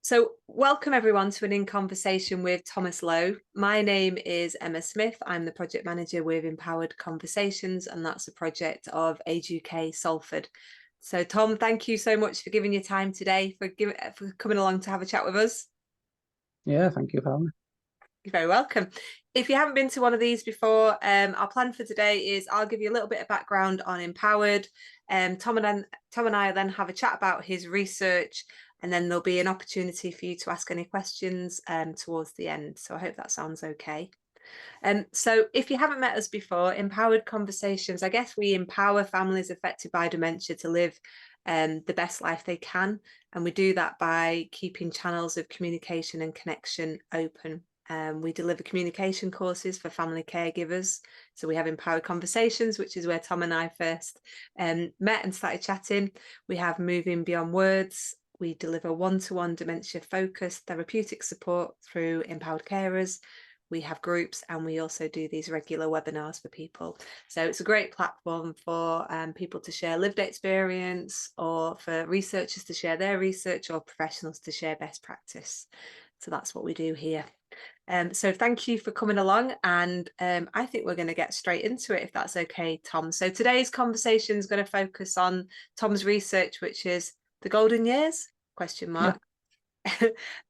So welcome everyone to an In Conversation with Thomas Lowe. My name is Emma Smith. I'm the project manager with Empowered Conversations, and that's a project of Age UK Salford. So Tom, thank you so much for giving your time today, for coming along to have a chat with us. Yeah, thank you for having me. You're very welcome. If you haven't been to one of these before, our plan for today is I'll give you a little bit of background on Empowered. Tom and I then have a chat about his research, and then there'll be an opportunity for you to ask any questions towards the end. So I hope that sounds okay. So if you haven't met us before, Empowered Conversations, I guess we empower families affected by dementia to live the best life they can. And we do that by keeping channels of communication and connection open. We deliver communication courses for family caregivers. So we have Empowered Conversations, which is where Tom and I first met and started chatting. We have Moving Beyond Words. We deliver one-to-one dementia-focused therapeutic support through Empowered Carers. We have groups, and we also do these regular webinars for people. So it's a great platform for people to share lived experience, or for researchers to share their research, or professionals to share best practice. So that's what we do here. So thank you for coming along, and I think we're going to get straight into it, if that's okay, Tom. So today's conversation is going to focus on Tom's research, which is the golden years, ? Yeah.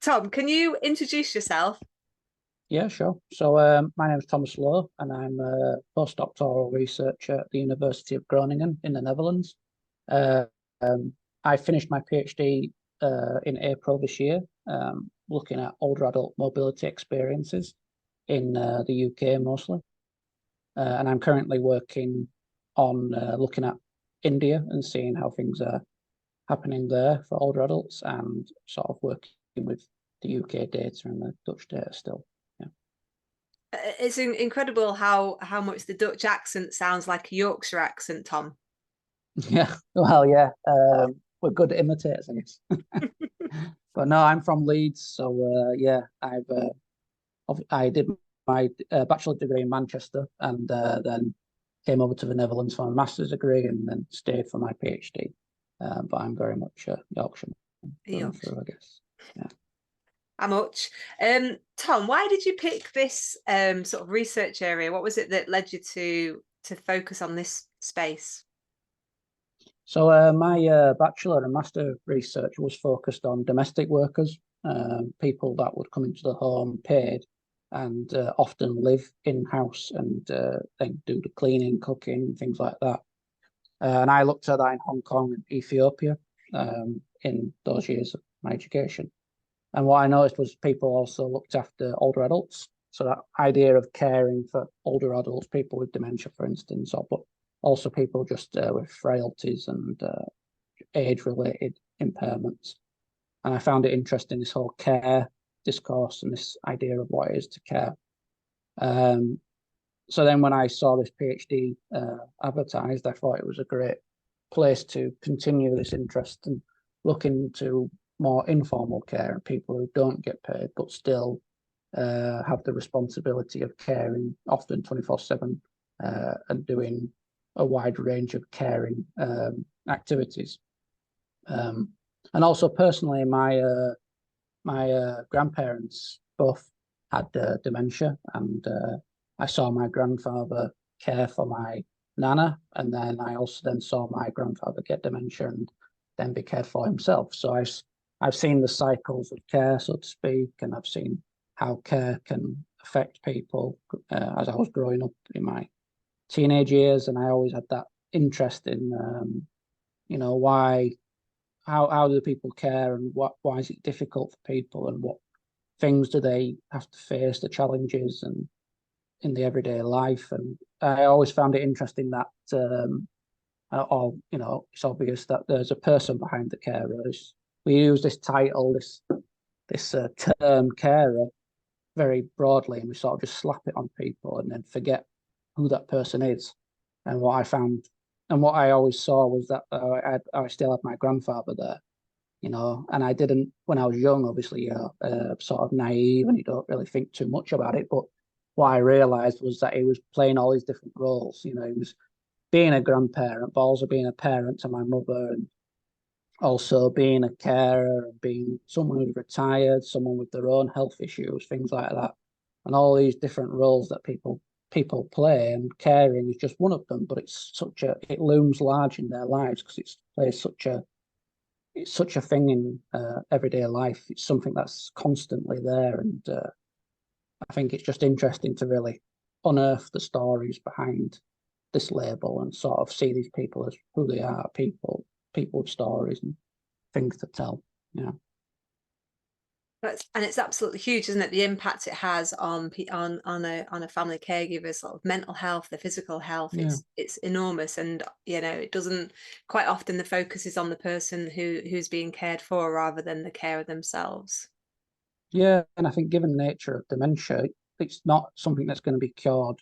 Tom, can you introduce yourself? Yeah, sure. So my name is Thomas Lowe, and I'm a postdoctoral researcher at the University of Groningen in the Netherlands. I finished my PhD in April this year, looking at older adult mobility experiences in the UK mostly. And I'm currently working on looking at India and seeing how things are happening there for older adults, and sort of working with the UK data and the Dutch data still. It's incredible how much the Dutch accent sounds like a Yorkshire accent, Tom. Yeah, well, yeah, we're good imitators, I guess. But no, I'm from Leeds, so yeah, I did my bachelor degree in Manchester, and then came over to the Netherlands for my master's degree, and then stayed for my PhD. But I'm very much Yorkshire through, I guess. Yeah. How much? Tom, why did you pick this sort of research area? What was it that led you to focus on this space? So my bachelor and master research was focused on domestic workers, people that would come into the home paid and often live in-house and then do the cleaning, cooking, things like that. And I looked at that in Hong Kong and Ethiopia in those years of my education. And what I noticed was people also looked after older adults. So that idea of caring for older adults, people with dementia, for instance, but also people just with frailties and age-related impairments. And I found it interesting, this whole care discourse and this idea of what it is to care. So then when I saw this PhD advertised, I thought it was a great place to continue this interest and look into more informal care and people who don't get paid but still have the responsibility of caring, often 24/7, and doing a wide range of caring activities. And also personally, my grandparents both had dementia, and I saw my grandfather care for my nana, and then I also then saw my grandfather get dementia and then be cared for himself. So I've seen the cycles of care, so to speak, and I've seen how care can affect people as I was growing up in my teenage years, and I always had that interest in, how do people care, and why is it difficult for people, and what things do they have to face, the challenges and in the everyday life. And I always found it interesting that, it's obvious that there's a person behind the carers. We use this title, this term carer, very broadly, and we sort of just slap it on people and then forget who that person is. And what I found, and what I always saw, was that I still had my grandfather there, and I didn't, when I was young, obviously, sort of naive, and you don't really think too much about it. But what I realized was that he was playing all these different roles. He was being a grandparent, but also being a parent to my mother, and also being a carer and being someone who's retired, someone with their own health issues, things like that, and all these different roles that people play, and caring is just one of them. But it looms large in their lives because it's such a thing in everyday life. It's something that's constantly there, and I think it's just interesting to really unearth the stories behind this label and sort of see these people as who they are, people with stories and things to tell. Yeah. And it's absolutely huge, isn't it? The impact it has on on a family caregiver's sort of mental health, their physical health. Yeah. It's enormous, and it doesn't quite often the focus is on the person who's being cared for rather than the carer themselves. Yeah. And I think given the nature of dementia, it's not something that's going to be cured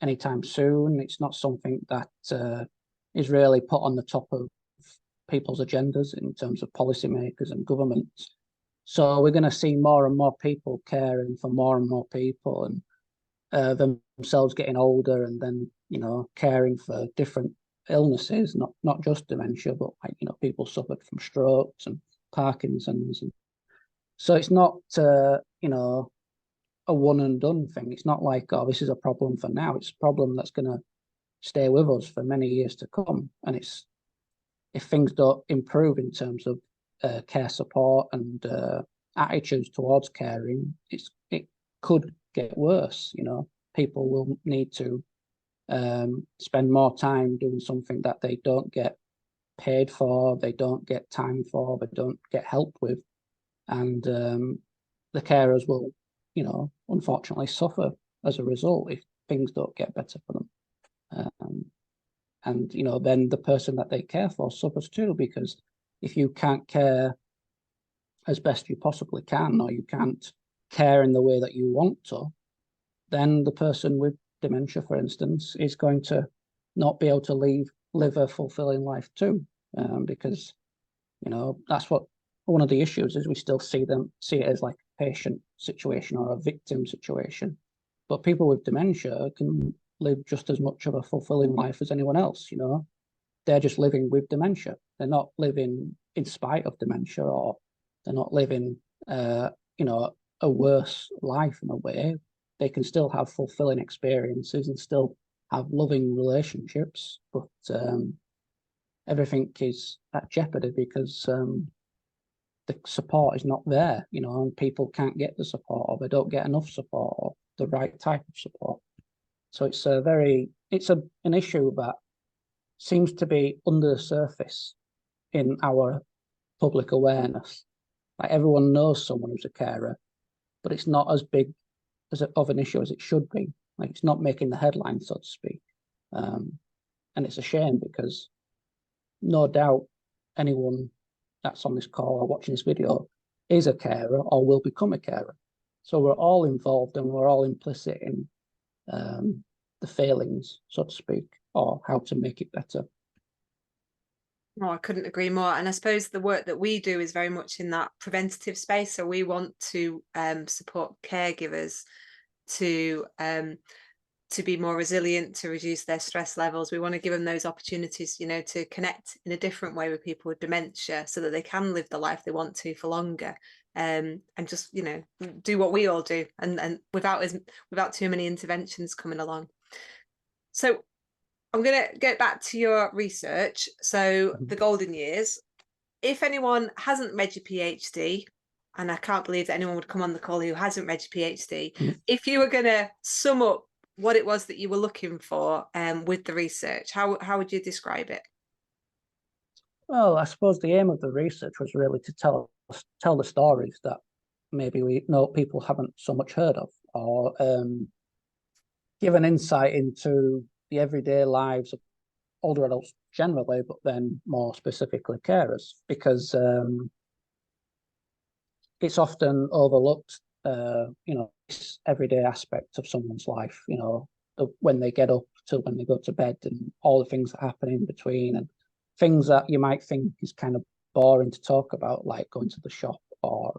anytime soon. It's not something that is really put on the top of people's agendas in terms of policymakers and governments. So we're going to see more and more people caring for more and more people, and themselves getting older, and then caring for different illnesses, not just dementia, but like people suffered from strokes and Parkinson's, and so it's not a one and done thing. It's not like, oh, this is a problem for now. It's a problem that's going to stay with us for many years to come. And it's if things don't improve in terms of care support and attitudes towards caring, it could get worse. People will need to spend more time doing something that they don't get paid for, they don't get time for, they don't get help with, and the carers will, unfortunately suffer as a result if things don't get better for them. And then the person that they care for suffers too, because if you can't care as best you possibly can, or you can't care in the way that you want to, then the person with dementia, for instance, is going to not be able to live a fulfilling life too, because that's what one of the issues is. We still see it as like a patient situation or a victim situation, but people with dementia can live just as much of a fulfilling life as anyone else. They're just living with dementia. They're not living in spite of dementia, or they're not living a worse life in a way. They can still have fulfilling experiences and still have loving relationships, but everything is at jeopardy because the support is not there, and people can't get the support, or they don't get enough support, or the right type of support. So it's an issue that seems to be under the surface in our public awareness. Like everyone knows someone who's a carer, but it's not as big of an issue as it should be. Like it's not making the headlines, so to speak. And it's a shame because no doubt anyone that's on this call or watching this video is a carer or will become a carer. So we're all involved and we're all implicit in the failings, so to speak, or how to make it better. Oh, I couldn't agree more. And I suppose the work that we do is very much in that preventative space. So we want to support caregivers to be more resilient, to reduce their stress levels. We want to give them those opportunities, to connect in a different way with people with dementia so that they can live the life they want to for longer, and just, do what we all do, and without too many interventions coming along. So I'm going to get back to your research. So the golden years, if anyone hasn't read your PhD, and I can't believe that anyone would come on the call who hasn't read your PhD, if you were going to sum up what it was that you were looking for with the research, how would you describe it? Well, I suppose the aim of the research was really to tell the stories that maybe we know people haven't so much heard of, or give an insight into the everyday lives of older adults generally, but then more specifically carers, because it's often overlooked, this everyday aspect of someone's life, when they get up till when they go to bed and all the things that happen in between, and things that you might think is kind of boring to talk about, like going to the shop or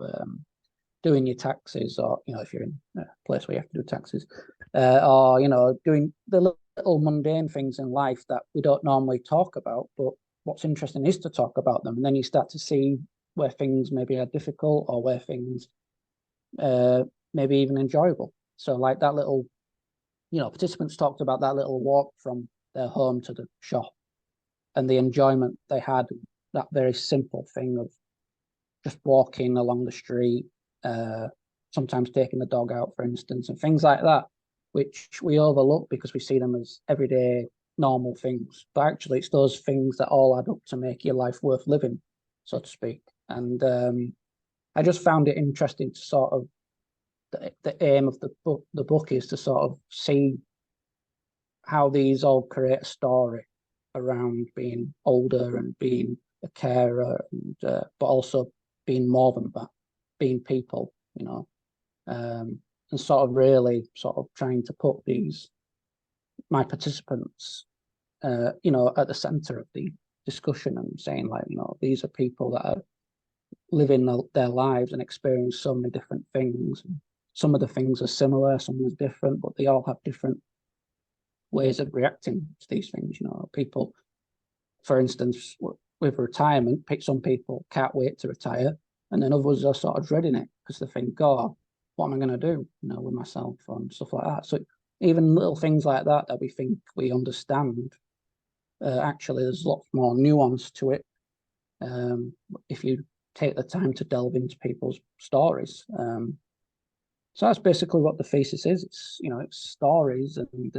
doing your taxes, or, if you're in a place where you have to do taxes, or, doing the little mundane things in life that we don't normally talk about, but what's interesting is to talk about them, and then you start to see where things maybe are difficult or where things maybe even enjoyable. So like that little, participants talked about that little walk from their home to the shop and the enjoyment they had, that very simple thing of just walking along the street, sometimes taking the dog out, for instance, and things like that, which we overlook because we see them as everyday normal things. But actually, it's those things that all add up to make your life worth living, so to speak. And I just found it interesting to sort of the aim of the book is to sort of see how these all create a story around being older and being a carer, and but also being more than that, being people, and sort of really sort of trying to put my participants, at the center of the discussion and saying like, these are people that are living their lives and experience so many different things. Some of the things are similar, some are different, but they all have different ways of reacting to these things. People, for instance, with retirement, some people can't wait to retire, and then others are sort of dreading it because they think, "Oh, what am I going to do, with myself and stuff like that." So even little things like that we think we understand, actually, there's lots more nuance to it. If you take the time to delve into people's stories. So that's basically what the thesis is. It's stories, and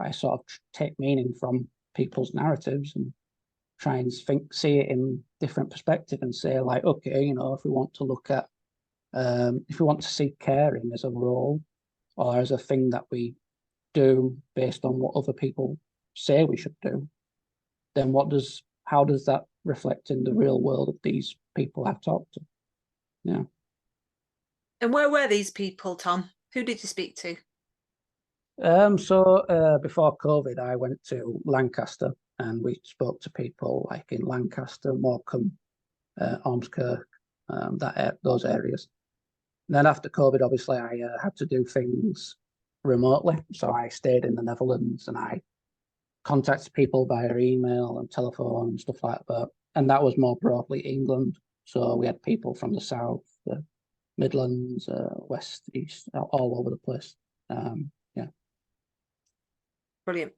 I sort of take meaning from people's narratives and try and see it in different perspective and say like, okay, if we want to look at, if we want to see caring as a role or as a thing that we do based on what other people say we should do, then how does that reflect in the real world of these people I've talked to? Yeah. And where were these people, Tom? Who did you speak to? So before COVID, I went to Lancaster and we spoke to people like in Lancaster, Morecambe, Ormskirk, those areas. And then after COVID, obviously, I had to do things remotely. So I stayed in the Netherlands and I contacted people via email and telephone and stuff like that. And that was more broadly England. So we had people from the south, the Midlands, west, east, all over the place. Yeah. Brilliant.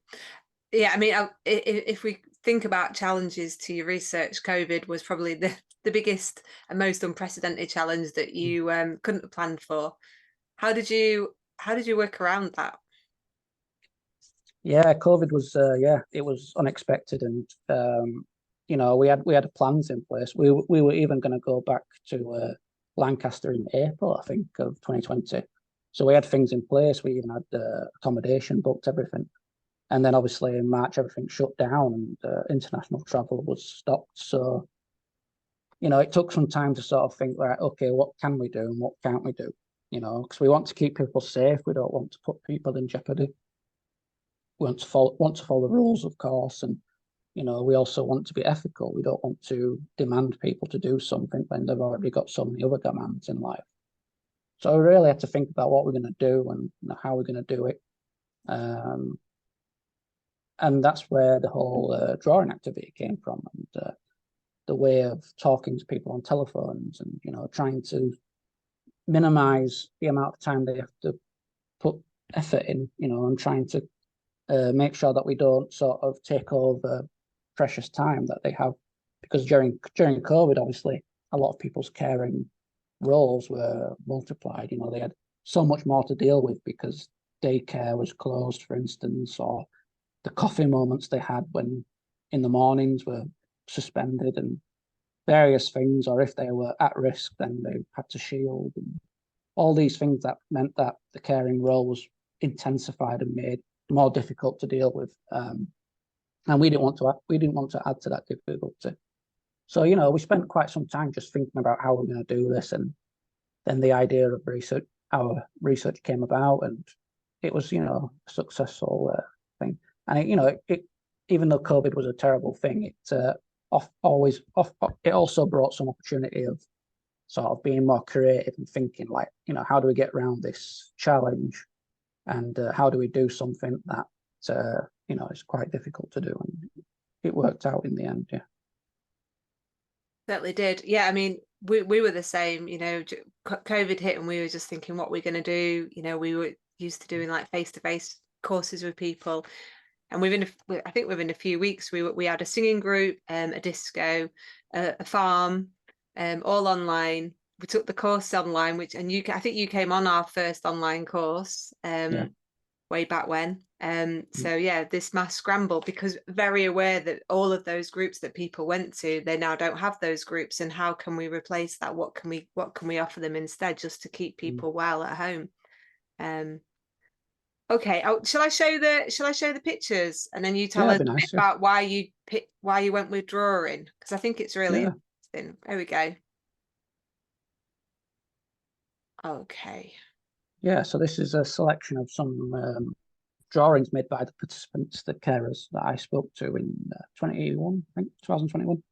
Yeah, I mean, if we think about challenges to your research, COVID was probably the biggest and most unprecedented challenge that you couldn't have planned for. How did you work around that? Yeah, COVID was it was unexpected, and we had plans in place. We were even going to go back to Lancaster in April, I think, of 2020. So we had things in place. We even had accommodation booked, everything. And then obviously in March everything shut down and international travel was stopped. So it took some time to sort of think, right, okay, what can we do and what can't we do? Because we want to keep people safe. We don't want to put people in jeopardy. We want to follow the rules, of course, and we also want to be ethical. We don't want to demand people to do something when they've already got so many other demands in life. So we really had to think about what we're going to do and how we're going to do it. And that's where the whole drawing activity came from, and the way of talking to people on telephones, and trying to minimize the amount of time they have to put effort in, and trying to make sure that we don't sort of take over precious time that they have, because during COVID, obviously, a lot of people's caring roles were multiplied. They had so much more to deal with because daycare was closed, for instance, or the coffee moments they had when in the mornings were suspended, and various things, or if they were at risk, then they had to shield, and all these things that meant that the caring role was intensified and made more difficult to deal with. And we didn't want to add to that difficulty. So, we spent quite some time just thinking about how we're going to do this. And then the idea of our research came about, and it was, a successful thing. And even though COVID was a terrible thing, it also brought some opportunity of sort of being more creative and thinking like, how do we get around this challenge, and how do we do something that is quite difficult to do, and it worked out in the end. Yeah. Certainly did. Yeah, I mean, we were the same, you know, COVID hit and we were just thinking what we're going to do. You know, we were used to doing like face-to-face courses with people. And I think within a few weeks, we had a singing group, a disco, a farm, all online. We took the course online, I think you came on our first online course, Yeah. way back when. Mm. So yeah, this mass scramble, because very aware that all of those groups that people went to, they now don't have those groups, and how can we replace that? What can we offer them instead, just to keep Mm. people well at home? Um, okay, shall I show the pictures, and then you Yeah, tell us it'd be a bit nice. Yeah. about why you went with drawing, because I think it's really Yeah. interesting. There we go. Okay. Yeah. So this is a selection of some drawings made by the participants, the carers that I spoke to in 21, I think 2021.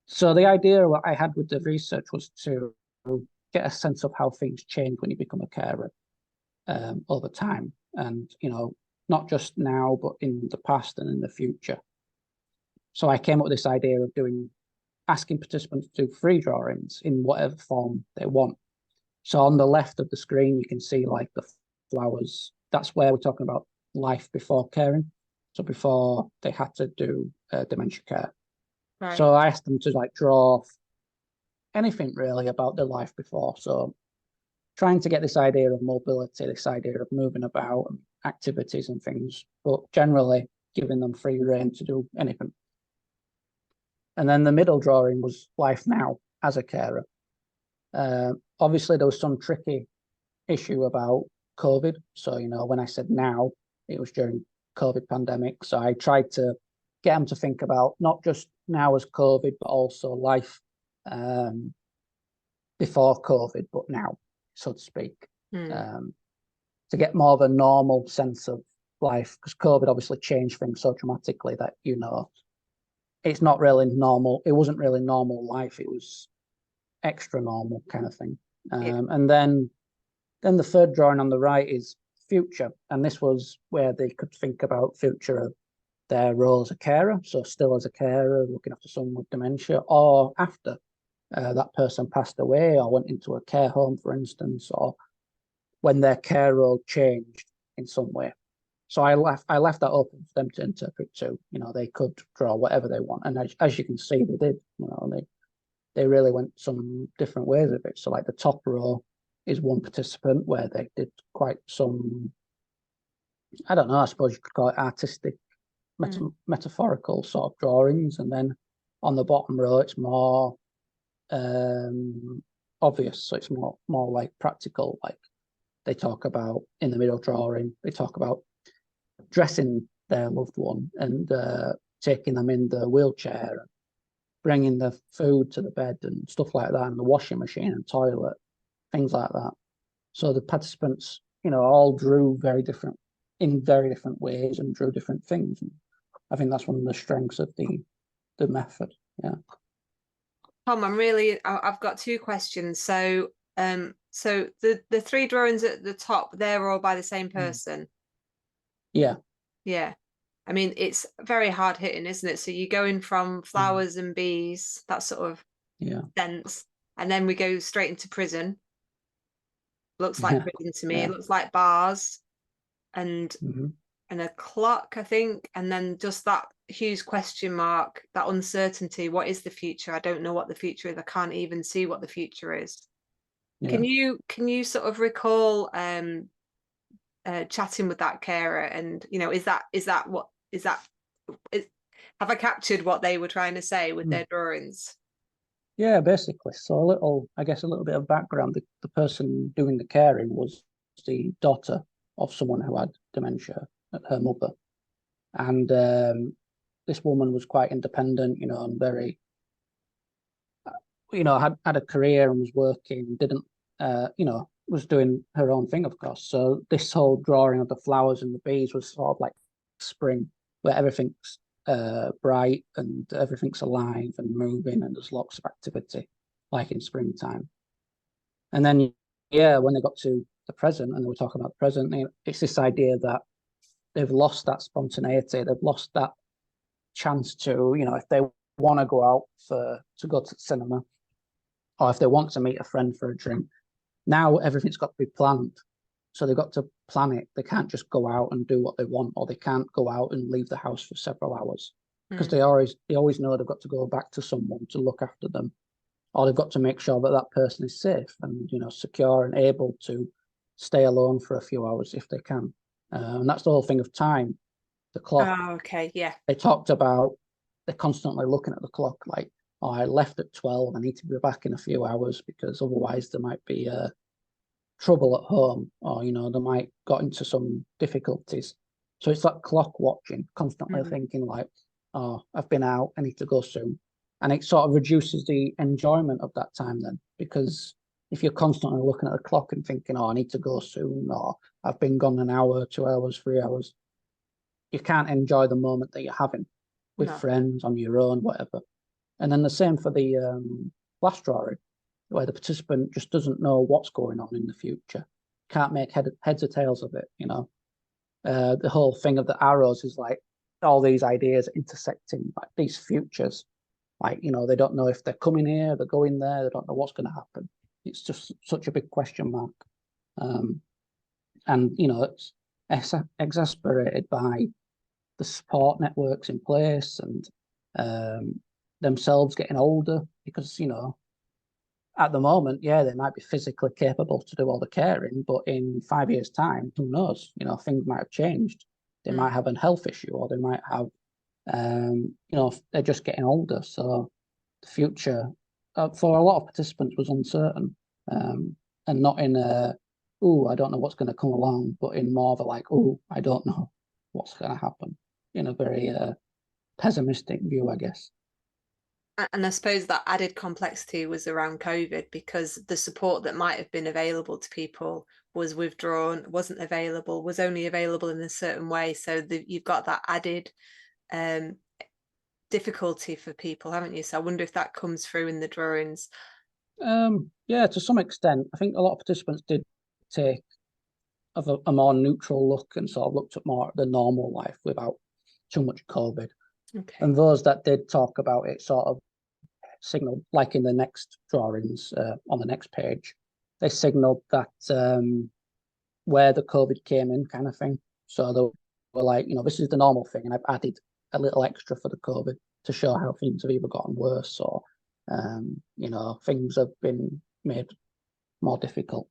So the idea what I had with the research was to get a sense of how things change when you become a carer over time, and not just now, but in the past and in the future. So I came up with this idea of asking participants to do free drawings in whatever form they want. So on the left of the screen, you can see like the flowers. That's where we're talking about life before caring. So before they had to do dementia care. Right. So I asked them to like draw anything really about their life before. So trying to get this idea of mobility, this idea of moving about and activities and things, but generally giving them free rein to do anything. And then the middle drawing was life now as a carer. Obviously, there was some tricky issue about COVID. So, when I said now, it was during COVID pandemic. So I tried to get them to think about not just now as COVID, but also life um, before COVID, but now, so to speak, Hmm. to get more of a normal sense of life. Because COVID obviously changed things so dramatically that, it's not really normal. It wasn't really normal life. It was extra normal kind of thing. Yeah. And then the third drawing on the right is future, and this was where they could think about future of their role as a carer. So still as a carer, looking after someone with dementia, or after that person passed away or went into a care home, for instance, or when their care role changed in some way. So I left that open for them to interpret too. They could draw whatever they want, and as you can see, they did. They really went some different ways of it. So like the top row is one participant where they did quite some, I don't know, I suppose you could call it artistic, Hmm. metaphorical sort of drawings. And then on the bottom row, it's more um, obvious. So it's more like practical. Like they talk about in the middle drawing, they talk about dressing their loved one and taking them in the wheelchair, bringing the food to the bed and stuff like that, and the washing machine and toilet, things like that. So the participants, all drew in very different ways and drew different things. And I think that's one of the strengths of the method. Yeah. Tom, I've got two questions. So the three drawings at the top, they're all by the same Mm. person. Yeah. Yeah. I mean, it's very hard hitting, isn't it? So you're going from Mm. flowers and bees, that sort of Yeah. sense, and then we go straight into prison. Looks like Yeah. prison to me. It Yeah. looks like bars and Mm-hmm. and a clock, I think, and then just that huge question mark, that uncertainty. What is the future? I don't know what the future is. I can't even see what the future is. Yeah. Can you sort of recall chatting with that carer, and is, have I captured what they were trying to say with Mm. their drawings? Yeah, basically. So I guess a little bit of background. The person doing the caring was the daughter of someone who had dementia, her mother. And this woman was quite independent, and very, had a career and was working, didn't, was doing her own thing, of course. So this whole drawing of the flowers and the bees was sort of like spring, where everything's bright and everything's alive and moving, and there's lots of activity, like in springtime. And then, yeah, when they got to the present and they were talking about the present, it's this idea that they've lost that spontaneity, they've lost that chance to, if they want to go out to go to the cinema, or if they want to meet a friend for a drink, now everything's got to be planned. So they've got to plan it. They can't just go out and do what they want, or they can't go out and leave the house for several hours because they always know they've got to go back to someone to look after them, or they've got to make sure that that person is safe and secure and able to stay alone for a few hours if they can. And that's the whole thing of time, the clock. Oh, okay, yeah. They talked about they're constantly looking at the clock, like, oh, I left at 12, I need to be back in a few hours because otherwise there might be trouble at home, or they might got into some difficulties. So it's that clock watching, constantly thinking like, oh, I've been out, I need to go soon. And it sort of reduces the enjoyment of that time then, because if you're constantly looking at the clock and thinking, oh, I need to go soon, or I've been gone an hour, 2 hours, 3 hours, you can't enjoy the moment that you're having with friends, on your own, whatever. And then the same for the last drawing, where the participant just doesn't know what's going on in the future, can't make heads or tails of it. The whole thing of the arrows is like all these ideas intersecting, like these futures. Like, they don't know if they're coming here, they're going there, they don't know what's going to happen. It's just such a big question mark. And, it's exasperated by the support networks in place and themselves getting older because, at the moment, yeah, they might be physically capable to do all the caring, but in 5 years' time, who knows? Things might have changed. They might have a health issue, or they might have, they're just getting older. So the future for a lot of participants was uncertain, and not in a, oh, I don't know what's going to come along, but in more of a like, oh, I don't know what's going to happen, in a very pessimistic view, I guess. And I suppose that added complexity was around COVID because the support that might have been available to people was withdrawn, wasn't available, was only available in a certain way. So you've got that added difficulty for people, haven't you? So I wonder if that comes through in the drawings. Yeah, to some extent. I think a lot of participants did take a more neutral look and sort of looked at more at the normal life without too much COVID. Okay. And those that did talk about it sort of signaled, like in the next drawings on the next page, they signaled that where the COVID came in, kind of thing. So they were like, this is the normal thing, and I've added a little extra for the COVID to show how things have either gotten worse or, things have been made more difficult.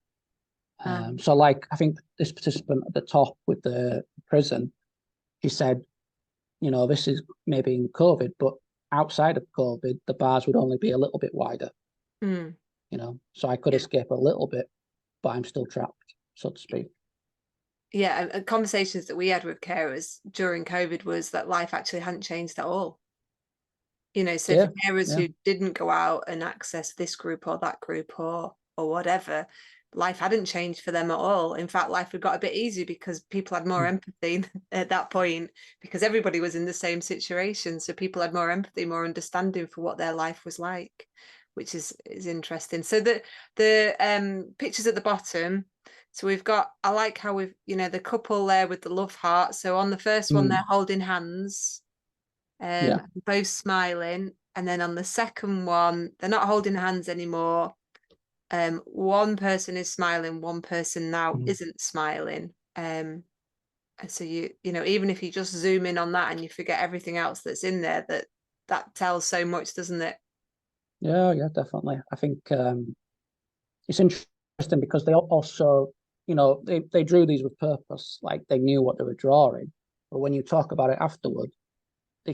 So, like, I think this participant at the top with the prison, he said, this is maybe in COVID, but outside of COVID, the bars would only be a little bit wider. So I could escape a little bit, but I'm still trapped, so to speak. Yeah, and conversations that we had with carers during COVID was that life actually hadn't changed at all. So for carers who didn't go out and access this group or that group or whatever, life hadn't changed for them at all. In fact, life had got a bit easier because people had more empathy at that point, because everybody was in the same situation. So people had more empathy, more understanding for what their life was like, which is interesting. So the pictures at the bottom. So we've got, I like how we've, the couple there with the love heart. So on the first one, they're holding hands. Both smiling, and then on the second one they're not holding hands anymore. One person is smiling, one person now isn't smiling. So even if you just zoom in on that and you forget everything else that's in there, that tells so much, doesn't it? Yeah, definitely. I think it's interesting because they also, they drew these with purpose, like they knew what they were drawing. But when you talk about it afterward,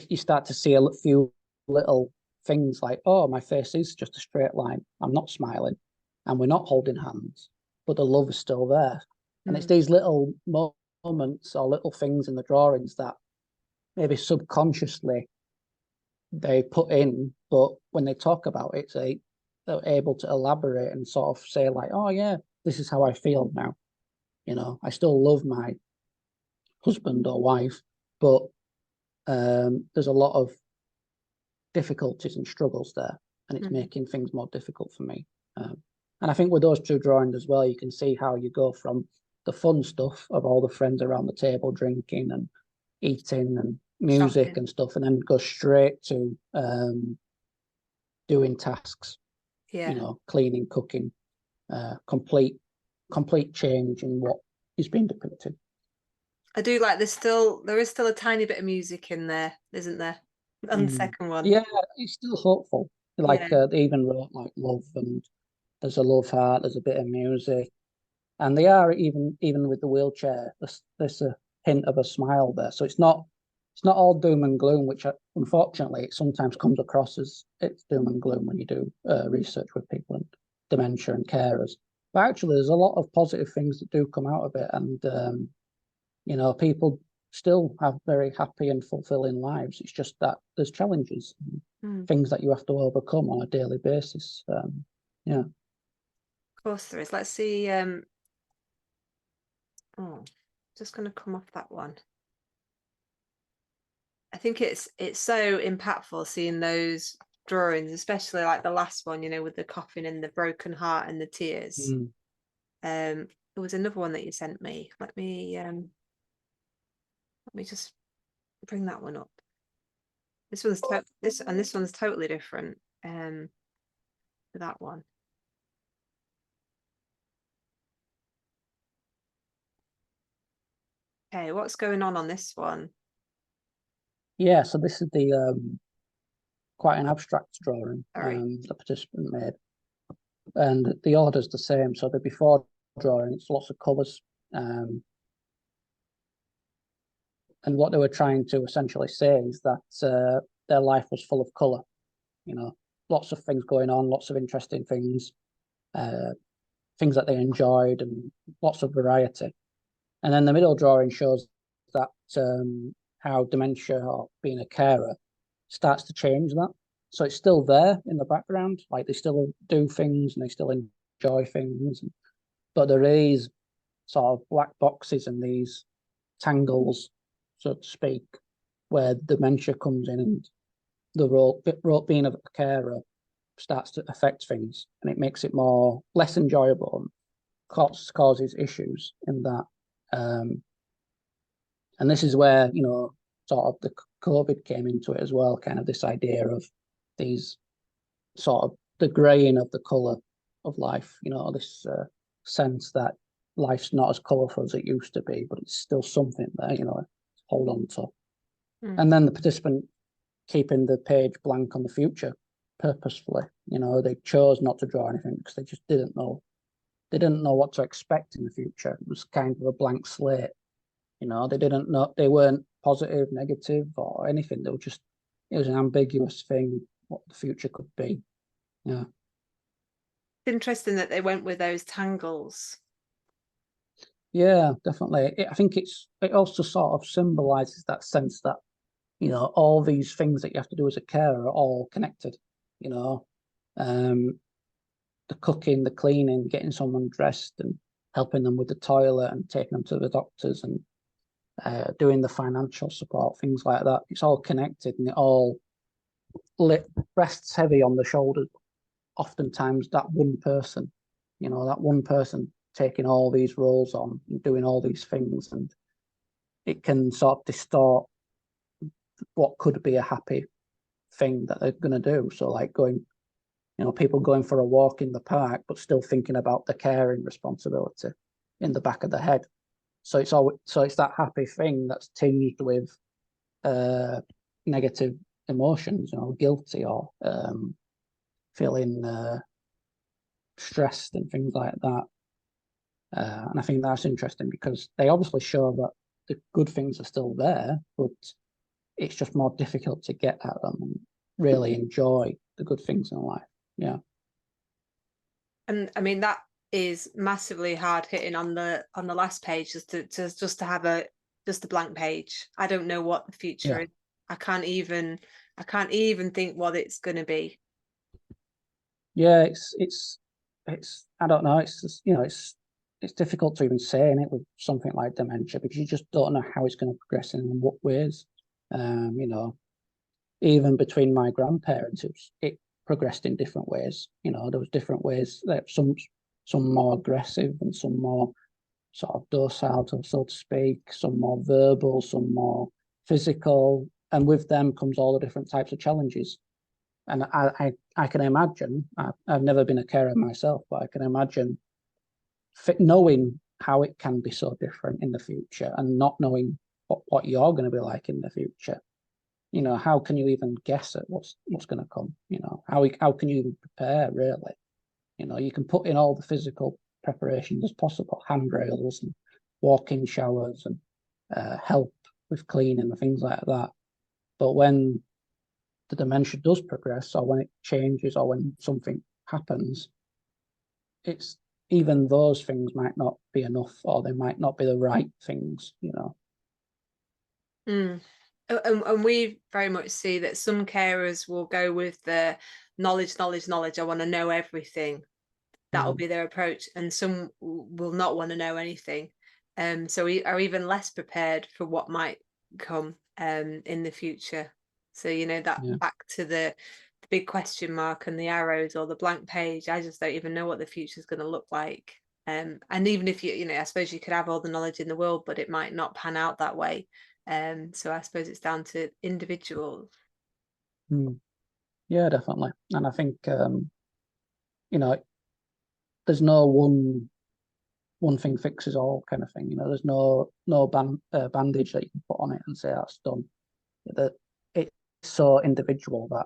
you start to see a few little things like, oh, my face is just a straight line. I'm not smiling, and we're not holding hands, but the love is still there. And it's these little moments or little things in the drawings that maybe subconsciously they put in, but when they talk about it, they're able to elaborate and sort of say like, oh yeah, this is how I feel now. I still love my husband or wife, but there's a lot of difficulties and struggles there, and it's making things more difficult for me. And I think with those two drawings as well, you can see how you go from the fun stuff of all the friends around the table drinking and eating and music Shocking. and stuff, and then go straight to doing tasks, Yeah. cleaning, cooking, complete change in what is being depicted. I do like there is still a tiny bit of music in there, isn't there? On the second one. Yeah, it's still hopeful. Like Yeah. they even wrote like love, and there's a love heart, there's a bit of music, and they are even with the wheelchair. There's a hint of a smile there, so it's not all doom and gloom, which unfortunately it sometimes comes across as it's doom and gloom when you do research with people and dementia and carers. But actually, there's a lot of positive things that do come out of it, and people still have very happy and fulfilling lives. It's just that there's challenges, Mm. things that you have to overcome on a daily basis. Yeah. Of course there is. Let's see. Oh, just going to come off that one. I think it's so impactful seeing those drawings, especially like the last one, with the coffin and the broken heart and the tears. Mm. There was another one that you sent me. Let me just bring that one up. This one's totally different to that one. Okay, what's going on this one? Yeah, so this is the quite an abstract drawing Sorry. the participant made, and the order's the same. So the before drawing, it's lots of colours, and what they were trying to essentially say is that their life was full of colour. Lots of things going on, lots of interesting things, things that they enjoyed, and lots of variety. And then the middle drawing shows that how dementia or being a carer starts to change that. So it's still there in the background, like they still do things and they still enjoy things, but there is sort of black boxes and these tangles, so to speak, where dementia comes in, and the role being a carer starts to affect things, and it makes it less enjoyable and causes issues in that. And this is where sort of the COVID came into it as well, kind of this idea of these sort of the greying of the colour of life, this sense that life's not as colourful as it used to be, but it's still something there, to hold on to. And then the participant keeping the page blank on the future purposefully. They chose not to draw anything because they just didn't know. They didn't know what to expect in the future. It was kind of a blank slate. They didn't know, they weren't positive, negative, or anything. It was an ambiguous thing what the future could be. Yeah. It's interesting that they went with those tangles. Yeah, definitely. I think it also sort of symbolizes that sense that, all these things that you have to do as a carer are all connected. Um, the cooking, the cleaning, getting someone dressed and helping them with the toilet and taking them to the doctors and doing the financial support, things like that. It's all connected, and it all rests heavy on the shoulders. Oftentimes, that one person taking all these roles on and doing all these things, and it can sort of distort what could be a happy thing that they're going to do. So, like people going for a walk in the park, but still thinking about the caring responsibility in the back of the head. So it's that happy thing that's tinged with negative emotions, guilty or feeling stressed and things like that. And I think that's interesting because they obviously show that the good things are still there, but it's just more difficult to get at them and really enjoy the good things in life. Yeah. And I mean that is massively hard hitting on the last page, just to have just a blank page. I don't know what the future Yeah. is. I can't even think what it's going to be. Yeah, it's I don't know, it's just, it's difficult to even say in it with something like dementia because you just don't know how it's going to progress and in what ways. Even between my grandparents, it progressed in different ways. There was different ways that some more aggressive and some more sort of docile, so to speak, some more verbal, some more physical, and with them comes all the different types of challenges. And I can imagine, I've never been a carer myself, but I can imagine knowing how it can be so different in the future and not knowing what you're going to be like in the future. You know, how can you even guess at what's going to come? You know, how can you even prepare, really? You know, you can put in all the physical preparations as possible, handrails and walk-in showers and help with cleaning and things like that. But when the dementia does progress, or when it changes, or when something happens, it's even those things might not be enough, or they might not be the right things, you know. Mm. And we very much see that some carers will go with the knowledge, knowledge, knowledge. I want to know everything. That'll be their approach. And some will not want to know anything. So we are even less prepared for what might come in the future. So, you know, that Yeah. back to the big question mark and the arrows or the blank page. I just don't even know what the future is going to look like. And even if you know, I suppose you could have all the knowledge in the world, but it might not pan out that way. So I suppose it's down to individuals. Mm. Yeah, definitely. And I think you know, there's no one thing fixes all kind of thing. You know, there's no bandage that you can put on it and say that's done. That it's so individual that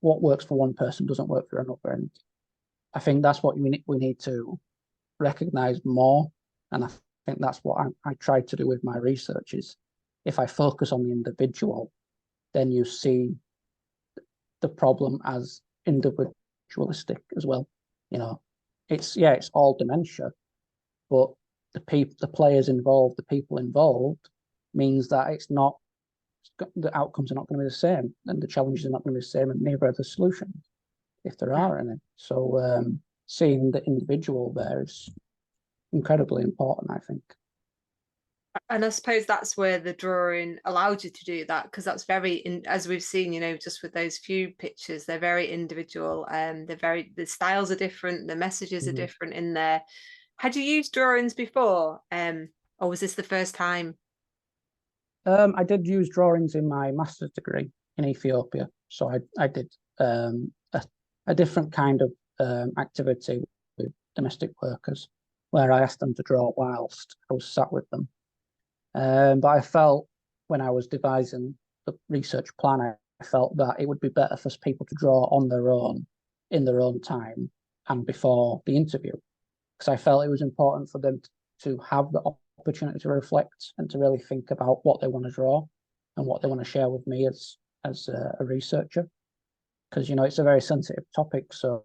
what works for one person doesn't work for another, and I think that's what we need to recognize more. And I think that's what I tried to do with my research is if I focus on the individual, then you see the problem as individualistic as well. You know, it's all dementia, but the players involved, the people involved, means that it's not the outcomes are not going to be the same, and the challenges are not going to be the same, and neither are the solutions, if there are any. So seeing the individual there is incredibly important, I think. And I suppose that's where the drawing allowed you to do that, because that's as we've seen, you know, just with those few pictures, they're very individual. The styles are different, the messages are Mm-hmm. different in there. Had you used drawings before, or was this the first time? I did use drawings in my master's degree in Ethiopia, so I did a different kind of activity with domestic workers, where I asked them to draw whilst I was sat with them. But I felt when I was devising the research plan, I felt that it would be better for people to draw on their own, in their own time, and before the interview, because I felt it was important for them to have the opportunity to reflect and to really think about what they want to draw and what they want to share with me as a researcher. Because you know it's a very sensitive topic, so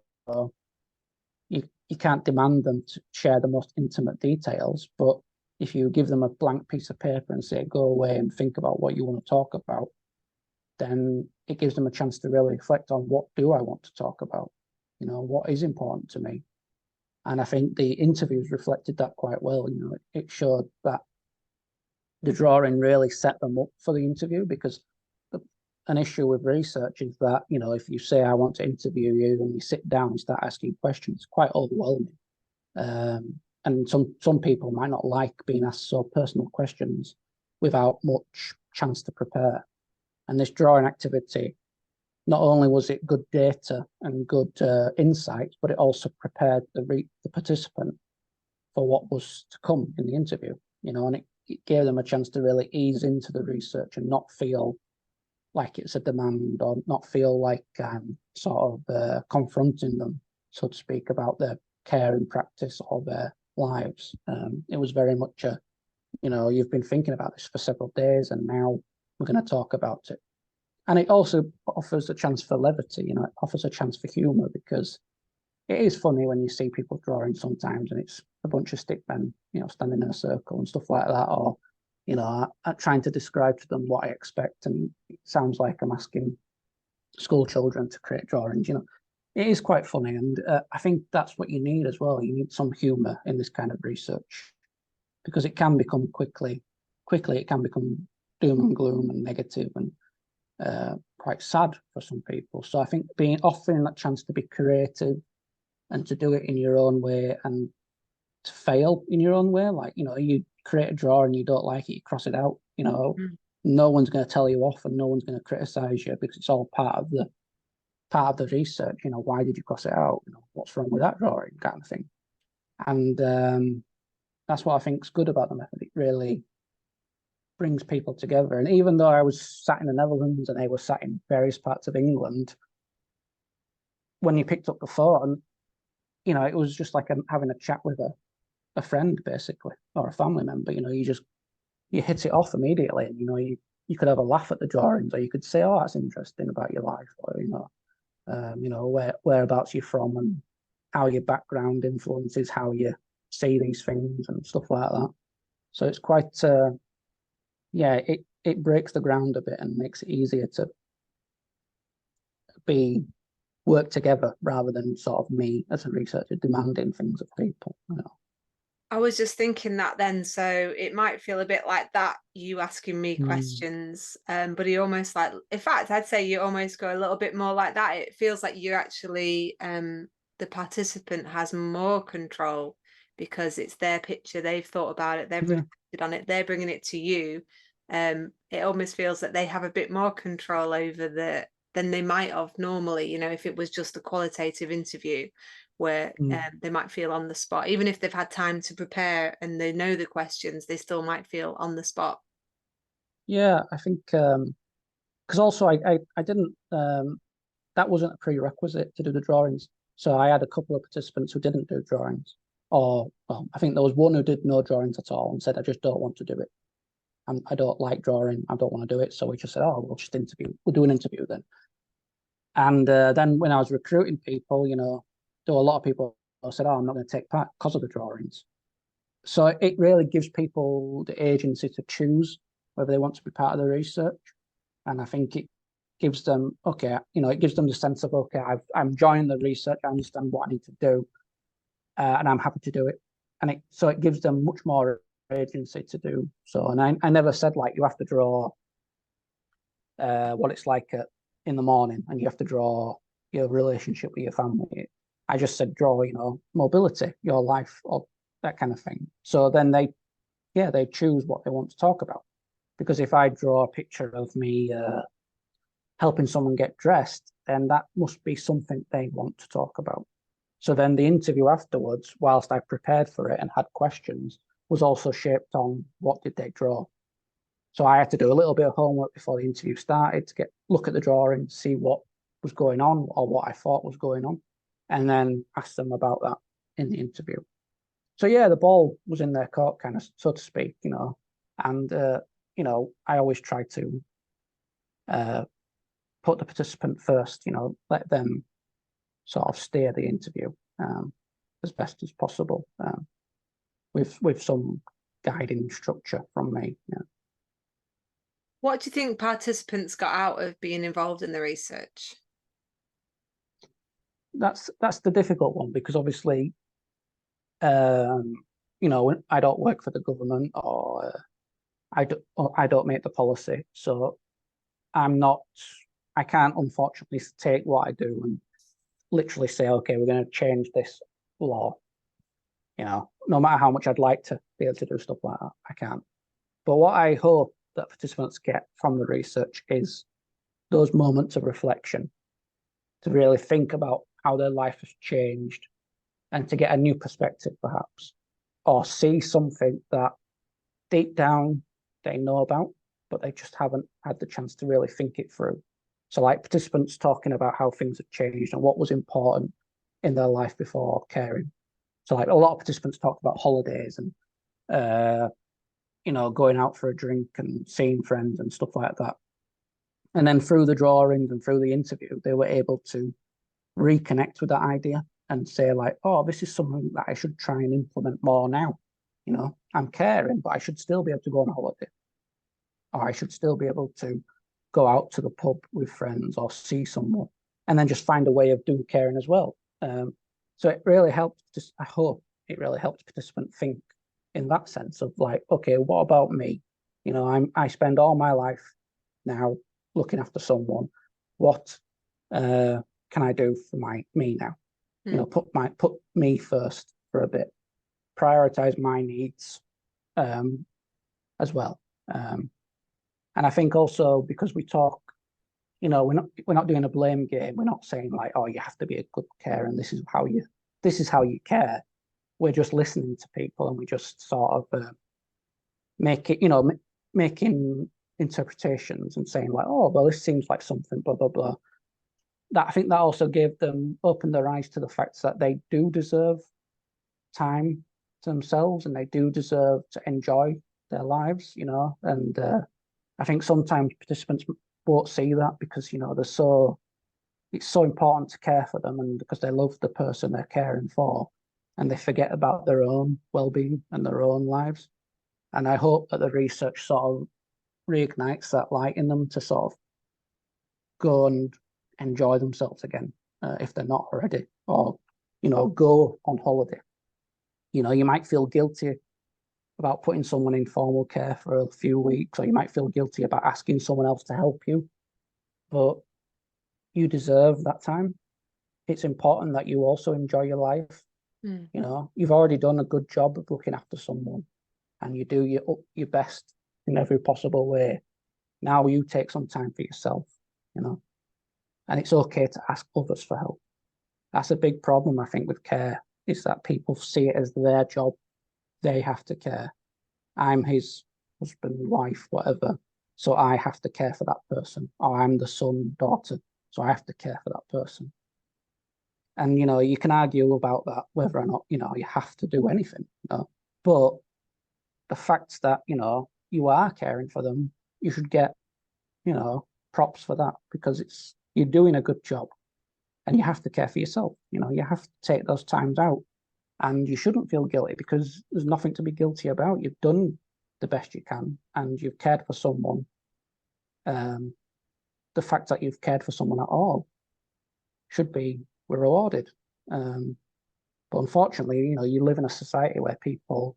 you can't demand them to share the most intimate details, but if you give them a blank piece of paper and say, go away and think about what you want to talk about, then it gives them a chance to really reflect on what do I want to talk about? You know, what is important to me? And I think the interviews reflected that quite well. You know, it showed that the drawing really set them up for the interview, because an issue with research is that, you know, if you say, I want to interview you, and you sit down and start asking questions, it's quite overwhelming. And some people might not like being asked so personal questions without much chance to prepare. And this drawing activity, not only was it good data and good insights, but it also prepared the participant for what was to come in the interview. You know, and it gave them a chance to really ease into the research and not feel like it's a demand, or not feel like I'm sort of confronting them, so to speak, about their care and practice or their lives. It was very much you know, you've been thinking about this for several days and now we're going to talk about it. And it also offers a chance for levity, you know, it offers a chance for humour, because it is funny when you see people drawing sometimes and it's a bunch of stick men, you know, standing in a circle and stuff like that, or, you know, trying to describe to them what I expect, and it sounds like I'm asking school children to create drawings, you know. It is quite funny, and I think that's what you need as well. You need some humour in this kind of research, because it can become quickly it can become doom and gloom and negative and quite sad for some people. So I think offering that chance to be creative and to do it in your own way and to fail in your own way, like, you know, you create a draw and you don't like it, you cross it out, you know, no one's going to tell you off and no one's going to criticize you because it's all part of the research. Why did you cross it out? What's wrong with that drawing, kind of thing. And that's what I think is good about the method. It really brings people together. And even though I was sat in the Netherlands and they were sat in various parts of England, when you picked up the phone, it was just like having a chat with a friend, basically, or a family member. You hit it off immediately, and you could have a laugh at the drawings, or you could say, "Oh, that's interesting about your life," or whereabouts you're from and how your background influences how you see these things and stuff like that. So it's quite, it breaks the ground a bit and makes it easier to be work together rather than sort of me as a researcher demanding things of people. I was just thinking that then, so it might feel a bit like that, you asking me questions, but you almost like, in fact, I'd say you almost go a little bit more like that. It feels like you actually, the participant has more control because it's their picture, they've thought about it, they've reflected on it, they're bringing it to you. It almost feels that they have a bit more control over than they might have normally, if it was just a qualitative interview where they might feel on the spot. Even if they've had time to prepare and they know the questions, they still might feel on the spot. Yeah, I think because also I didn't that wasn't a prerequisite to do the drawings. So I had a couple of participants who didn't do drawings, or well, I think there was one who did no drawings at all and said, "I just don't want to do it. I don't like drawing. I don't want to do it." So we just said, "Oh, we'll just interview. We'll do an interview then." And then when I was recruiting people, there were a lot of people who said, "Oh, I'm not going to take part because of the drawings." So it really gives people the agency to choose whether they want to be part of the research. And I think it gives them, it gives them the sense of, okay, I'm joining the research, I understand what I need to do, and I'm happy to do it. And it gives them much more agency to do so. And I never said, like, you have to draw what it's like in the morning and you have to draw your relationship with your family. I just said, draw, mobility, your life, or that kind of thing. So then they choose what they want to talk about. Because if I draw a picture of me helping someone get dressed, then that must be something they want to talk about. So then the interview afterwards, whilst I prepared for it and had questions, was also shaped on what did they draw. So I had to do a little bit of homework before the interview started to look at the drawing, see what was going on or what I thought was going on, and then ask them about that in the interview. So yeah, the ball was in their court, kind of, so to speak, and I always try to put the participant first, let them sort of steer the interview as best as possible with some guiding structure from me. Yeah. What do you think participants got out of being involved in the research? That's the difficult one because obviously, I don't work for the government or I don't make the policy, so I can't unfortunately take what I do and literally say, okay, we're going to change this law. No matter how much I'd like to be able to do stuff like that, I can't. But what I hope that participants get from the research is those moments of reflection to really think about how their life has changed and to get a new perspective, perhaps, or see something that deep down they know about, but they just haven't had the chance to really think it through. So, like participants talking about how things have changed and what was important in their life before caring. So, like a lot of participants talked about holidays and going out for a drink and seeing friends and stuff like that. And then through the drawings and through the interview, they were able to reconnect with that idea and say, like, oh, this is something that I should try and implement more now. I'm caring, but I should still be able to go on holiday. Or I should still be able to go out to the pub with friends or see someone and then just find a way of doing caring as well. So it really helped, I hope it really helped participants think in that sense of like, okay, what about me? I spend all my life now looking after someone. What can I do for me now? Put me first for a bit, prioritize my needs as well. And I think also because we talk, we're not doing a blame game. We're not saying like, oh, you have to be a good carer and this is how you care. We're just listening to people and we just sort of make it, making interpretations and saying like, oh, well, this seems like something, blah, blah, blah. That I think that also opened their eyes to the fact that they do deserve time to themselves and they do deserve to enjoy their lives, and I think sometimes participants won't see that because, it's so important to care for them and because they love the person they're caring for and they forget about their own well-being and their own lives. And I hope that the research sort of reignites that light in them to sort of go and enjoy themselves again, if they're not already, or, go on holiday. You might feel guilty about putting someone in formal care for a few weeks, or you might feel guilty about asking someone else to help you, but you deserve that time. It's important that you also enjoy your life. You've already done a good job of looking after someone and you do your best in every possible way. Now you take some time for yourself, and it's okay to ask others for help. That's a big problem, I think, with care, is that people see it as their job. They have to care. I'm his husband, wife, whatever, so I have to care for that person. Or I'm the son, daughter, so I have to care for that person. And, you can argue about that, whether or not, you have to do anything. But the fact that, you are caring for them, you should get, props for that because you're doing a good job and you have to care for yourself. You have to take those times out and you shouldn't feel guilty because there's nothing to be guilty about. You've done the best you can and you've cared for someone. The fact that you've cared for someone at all should be rewarded. But unfortunately, you live in a society where people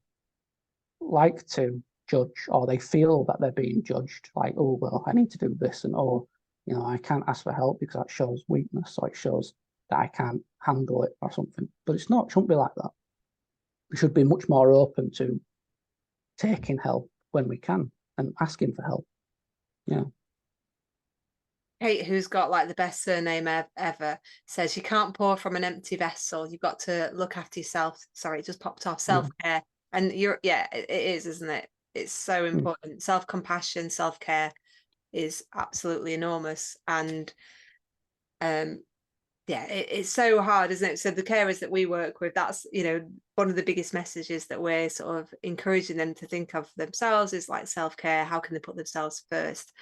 like to judge or they feel that they're being judged, like, oh, well, I need to do this, and oh, I can't ask for help because that shows weakness, or it shows that I can't handle it or something. But it's not, it shouldn't be like that. We should be much more open to taking help when we can and asking for help. Yeah. Kate, who's got like the best surname ever, says you can't pour from an empty vessel. You've got to look after yourself. Sorry, it just popped off. Self-care. And it is, isn't it? It's so important. Self-compassion, self-care is absolutely enormous. And it's so hard, isn't it? So the carers that we work with, that's, one of the biggest messages that we're sort of encouraging them to think of themselves is like self-care. How can they put themselves first?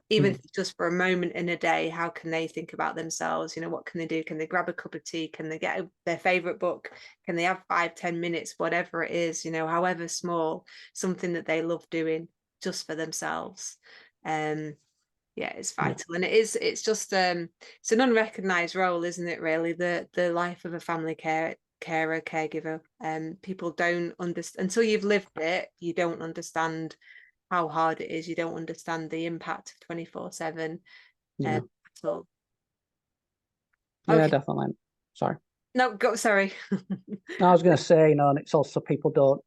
Even just for a moment in a day, how can they think about themselves? What can they do? Can they grab a cup of tea? Can they get their favorite book? Can they have 5-10 minutes, whatever it is, however small, something that they love doing just for themselves. It's vital. And it's just it's an unrecognized role, isn't it, really, the life of a family carer, caregiver. People don't understand until you've lived it. You don't understand how hard it is. You don't understand the impact of 24/7 at all. Yeah, definitely. Sorry. No, go. Sorry. No, I was going to say, and it's also people don't,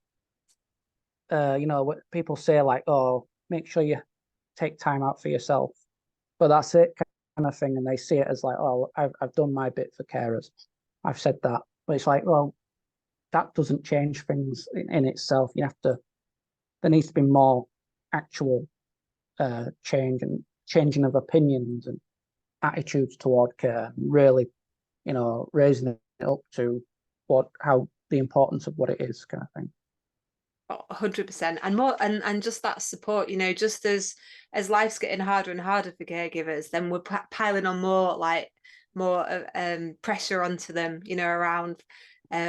what people say like, oh, make sure you take time out for yourself, but that's it kind of thing, and they see it as like, oh, I've done my bit for carers, I've said that, but it's like, well, that doesn't change things in itself. There needs to be more actual changing of opinions and attitudes toward care, and really, raising it up to how the importance of what it is, kind of thing. 100%. And more, and just that support, just as life's getting harder and harder for caregivers, then we're piling on more pressure onto them, around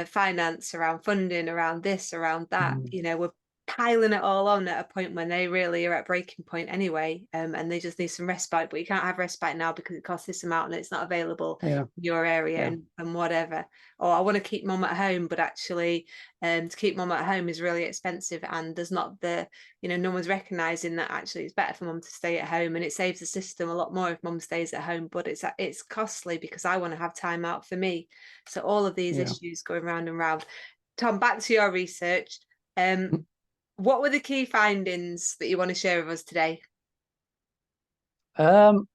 finance, around funding, around this, around that. We're piling it all on at a point when they really are at breaking point anyway, and they just need some respite, but you can't have respite now because it costs this amount and it's not available in your area, and whatever. Or I want to keep mum at home, but actually to keep mum at home is really expensive, and there's not no one's recognizing that actually it's better for mum to stay at home, and it saves the system a lot more if mum stays at home, but it's costly because I want to have time out for me. So all of these issues going round and round. Tom, back to your research. What were the key findings that you want to share with us today? Um,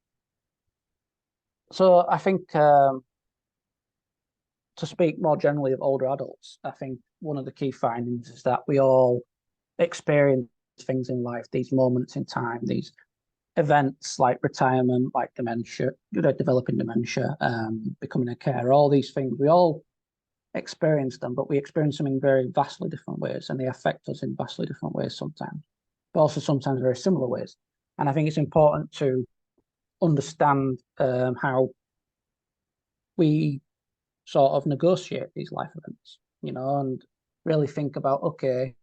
so I think to speak more generally of older adults, I think one of the key findings is that we all experience things in life, these moments in time, these events like retirement, like dementia, developing dementia, becoming a carer, all these things. We all experience them, but we experience them in very vastly different ways, and they affect us in vastly different ways sometimes, but also sometimes very similar ways. And I think it's important to understand how we sort of negotiate these life events, and really think about, okay,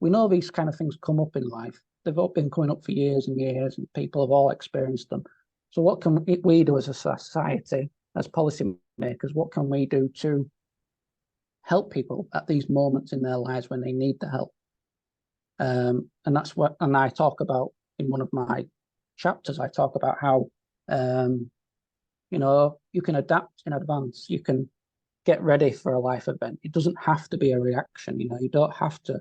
we know these kind of things come up in life. They've all been coming up for years and years, and people have all experienced them. So what can we do as a society, as policymakers? What can we do to help people at these moments in their lives when they need the help? And that's what, and I talk about in one of my chapters. I talk about how, you can adapt in advance. You can get ready for a life event. It doesn't have to be a reaction. You don't have to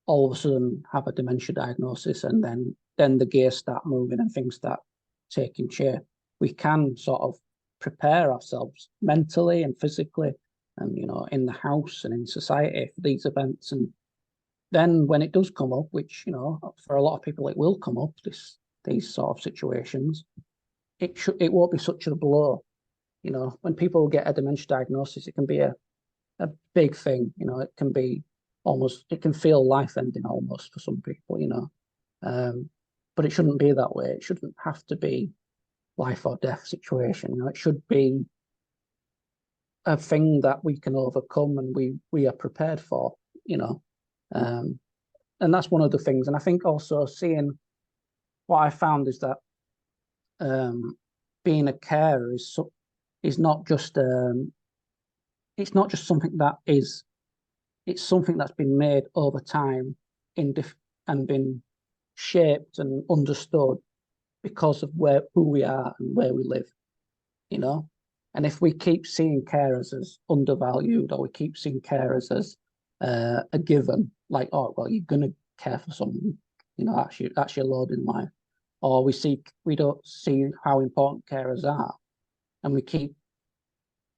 all of a sudden have a dementia diagnosis and then the gears start moving and things start taking shape. We can sort of prepare ourselves mentally and physically and in the house and in society for these events. And then when it does come up, which for a lot of people it will come up, these sort of situations, it won't be such a blow. When people get a dementia diagnosis, it can be a big thing. It can be almost, it can feel life ending almost for some people, but it shouldn't be that way. It shouldn't have to be life or death situation. It should be a thing that we can overcome and we are prepared for, um, and that's one of the things. And I think also seeing what I found is that being a carer is not just it's not just something that is, it's something that's been made over time and been shaped and understood because of who we are and where we live, you know. And if we keep seeing carers as undervalued, or we keep seeing carers as a given, like, oh well, you're gonna care for someone, that's your load in life, or we don't see how important carers are, and we keep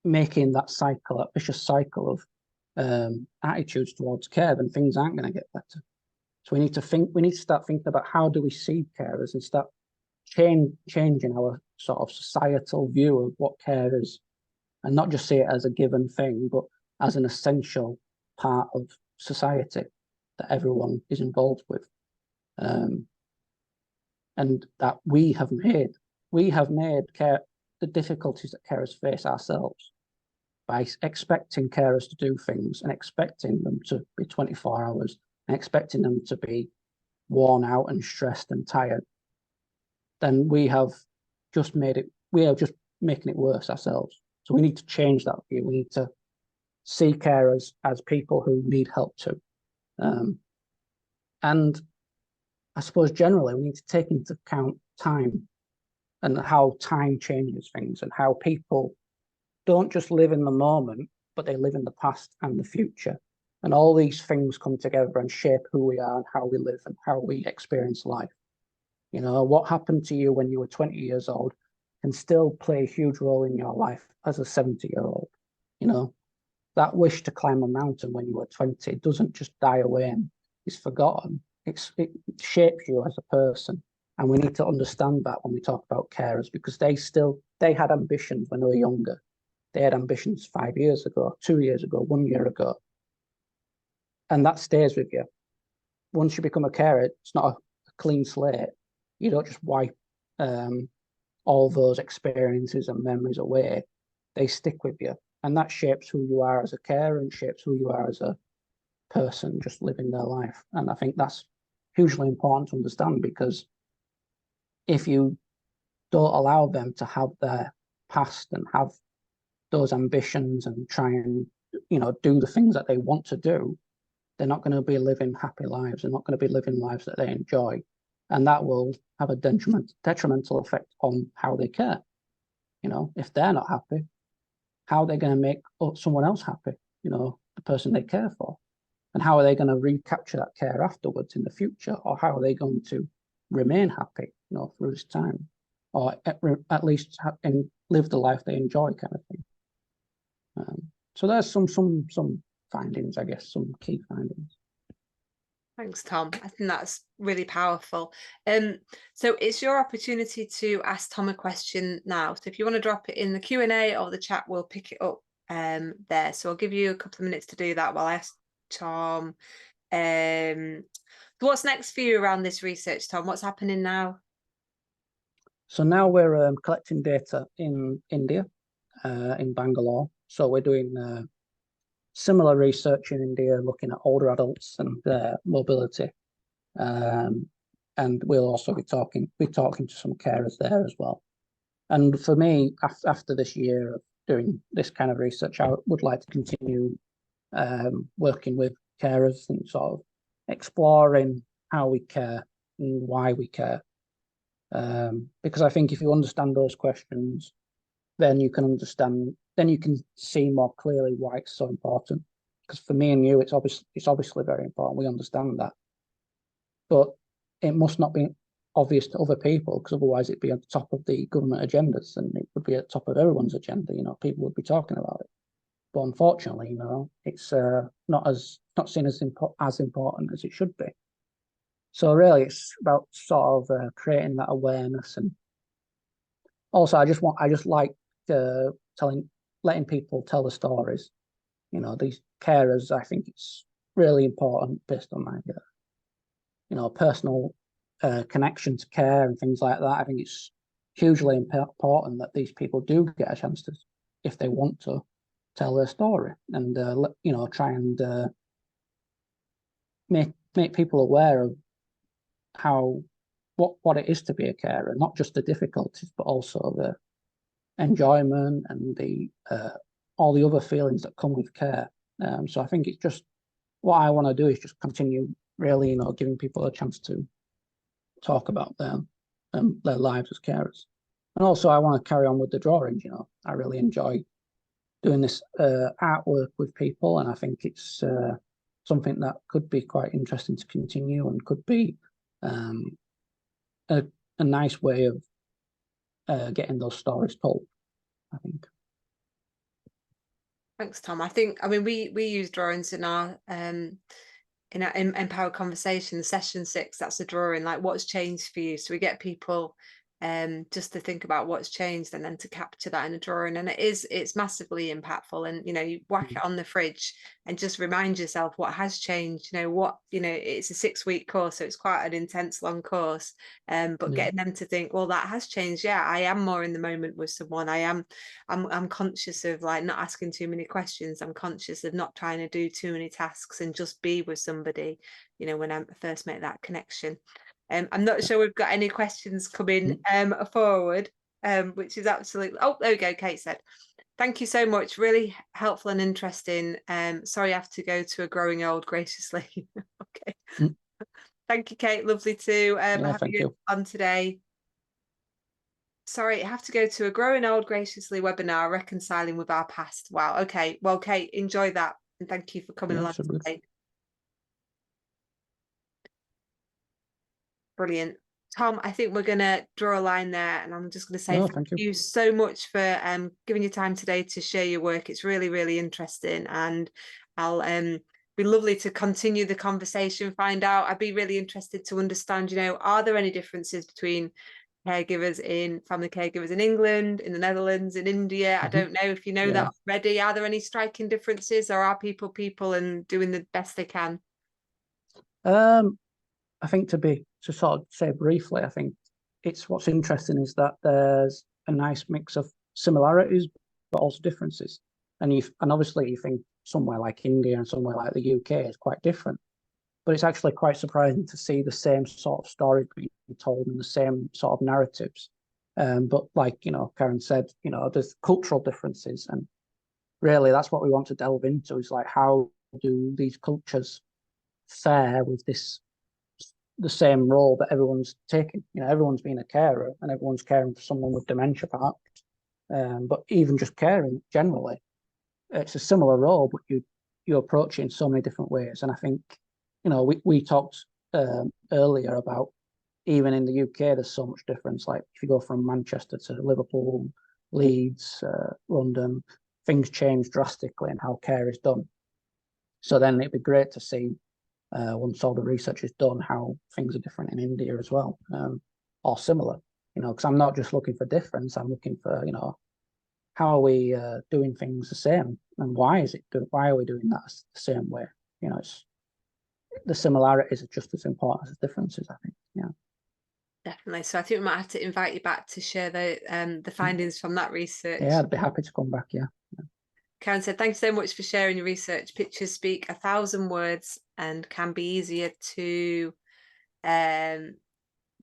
making that cycle, that vicious cycle of attitudes towards care, then things aren't going to get better. So we need to start thinking about how do we see carers and start changing our sort of societal view of what care is, and not just see it as a given thing, but as an essential part of society that everyone is involved with, and that we have made care, the difficulties that carers face ourselves, by expecting carers to do things and expecting them to be 24 hours and expecting them to be worn out and stressed and tired. Then we are just making it worse ourselves. So we need to change that view. We need to see carers as people who need help too. And I suppose generally we need to take into account time and how time changes things, and how people don't just live in the moment, but they live in the past and the future. And all these things come together and shape who we are and how we live and how we experience life. What happened to you when you were 20 years old can still play a huge role in your life as a 70-year-old. That wish to climb a mountain when you were 20 doesn't just die away and is forgotten. It shapes you as a person. And we need to understand that when we talk about carers, because they had ambitions when they were younger. They had ambitions 5 years ago, 2 years ago, 1 year ago. And that stays with you. Once you become a carer, it's not a clean slate. You don't just wipe all those experiences and memories away. They stick with you. And that shapes who you are as a carer and shapes who you are as a person just living their life. And I think that's hugely important to understand, because if you don't allow them to have their past and have those ambitions and try and do the things that they want to do, they're not going to be living happy lives. They're not going to be living lives that they enjoy, and that will have a detrimental effect on how they care. If they're not happy, how are they going to make someone else happy, the person they care for? And how are they going to recapture that care afterwards in the future? Or how are they going to remain happy through this time? or at least live the life they enjoy, kind of thing. So there's some findings, I guess, some key findings. Thanks, Tom. I think that's really powerful. So it's your opportunity to ask Tom a question now. So if you want to drop it in the Q&A or the chat, we'll pick it up there. So I'll give you a couple of minutes to do that while I ask Tom. What's next for you around this research, Tom? What's happening now? So now we're collecting data in India, in Bangalore. So we're doing similar research in India, looking at older adults and their mobility. And we'll also be talking to some carers there as well. And for me, after this year of doing this kind of research, I would like to continue working with carers and sort of exploring how we care and why we care. Because I think if you understand those questions, then you can see more clearly why it's so important. Because for me and you, it's obviously very important. We understand that, but it must not be obvious to other people, because otherwise it'd be at the top of the government agendas, and it would be at the top of everyone's agenda. People would be talking about it. But unfortunately, it's not seen as important as it should be. So really, it's about sort of creating that awareness, and also I just like letting people tell the stories. These carers, I think it's really important based on my personal connection to care and things like that. I think it's hugely important that these people do get a chance to, if they want to, tell their story, and try and make people aware of what it is to be a carer, not just the difficulties, but also the enjoyment and the all the other feelings that come with care. So I think it's just what I want to do is just continue really, giving people a chance to talk about their lives as carers. And also I want to carry on with the drawings. I really enjoy doing this artwork with people, and I think it's something that could be quite interesting to continue, and could be a nice way of getting those stories told, I think. Thanks, Tom. I mean, we use drawings in our Empowered Conversation, session 6. That's a drawing, like what's changed for you. So we get people just to think about what's changed, and then to capture that in a drawing, and it's massively impactful. And you whack it on the fridge and just remind yourself what has changed. It's a 6-week course, so it's quite an intense long course, but getting them to think, well, that has changed. Yeah, I am more in the moment with someone. I'm conscious of like not asking too many questions. I'm conscious of not trying to do too many tasks and just be with somebody, when I first make that connection. I'm not sure we've got any questions coming forward, which is absolutely... Oh, there we go. Kate said, thank you so much. Really helpful and interesting. Sorry, I have to go to a growing old graciously. Okay. Thank you, Kate. Lovely to have you on today. Sorry, I have to go to a growing old graciously webinar, reconciling with our past. Wow. Okay. Well, Kate, enjoy that. And thank you for coming along today. Brilliant. Tom, I think we're going to draw a line there, and I'm just going to say thank you so much for giving your time today to share your work. It's really, really interesting, and I'll be lovely to continue the conversation, find out. I'd be really interested to understand, are there any differences between family caregivers in England, in the Netherlands, in India? I don't know if you know that already. Are there any striking differences, or are people and doing the best they can? I think to sort of say briefly, I think what's interesting is that there's a nice mix of similarities, but also differences. And obviously you think somewhere like India and somewhere like the UK is quite different, but it's actually quite surprising to see the same sort of story being told and the same sort of narratives. But like, Karen said, there's cultural differences, and really that's what we want to delve into, is like, how do these cultures fare with the same role that everyone's taking? Everyone's being a carer, and everyone's caring for someone with dementia, perhaps. But even just caring generally, it's a similar role, but you approach it in so many different ways. And I think, we talked earlier about even in the UK, there's so much difference. Like if you go from Manchester to Liverpool, Leeds, London, things change drastically in how care is done. So then it'd be great to see, once all the research is done, how things are different in India as well, or similar. Because I'm not just looking for difference. I'm looking for, how are we doing things the same, and why are we doing that the same way? It's the similarities are just as important as the differences, I think. Yeah. Definitely. So I think we might have to invite you back to share the findings from that research. Yeah, I'd be happy to come back. Yeah. Karen said, thanks so much for sharing your research. Pictures speak 1,000 words and can be easier to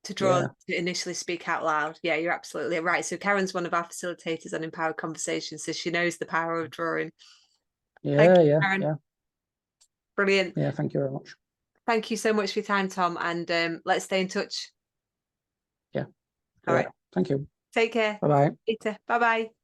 draw to initially speak out loud. Yeah, you're absolutely right. So Karen's one of our facilitators on Empowered Conversations, so she knows the power of drawing. Yeah, you, Karen. yeah. Brilliant. Yeah, thank you very much. Thank you so much for your time, Tom, and let's stay in touch. Yeah. All right. Thank you. Take care. Bye-bye. Later. Bye-bye.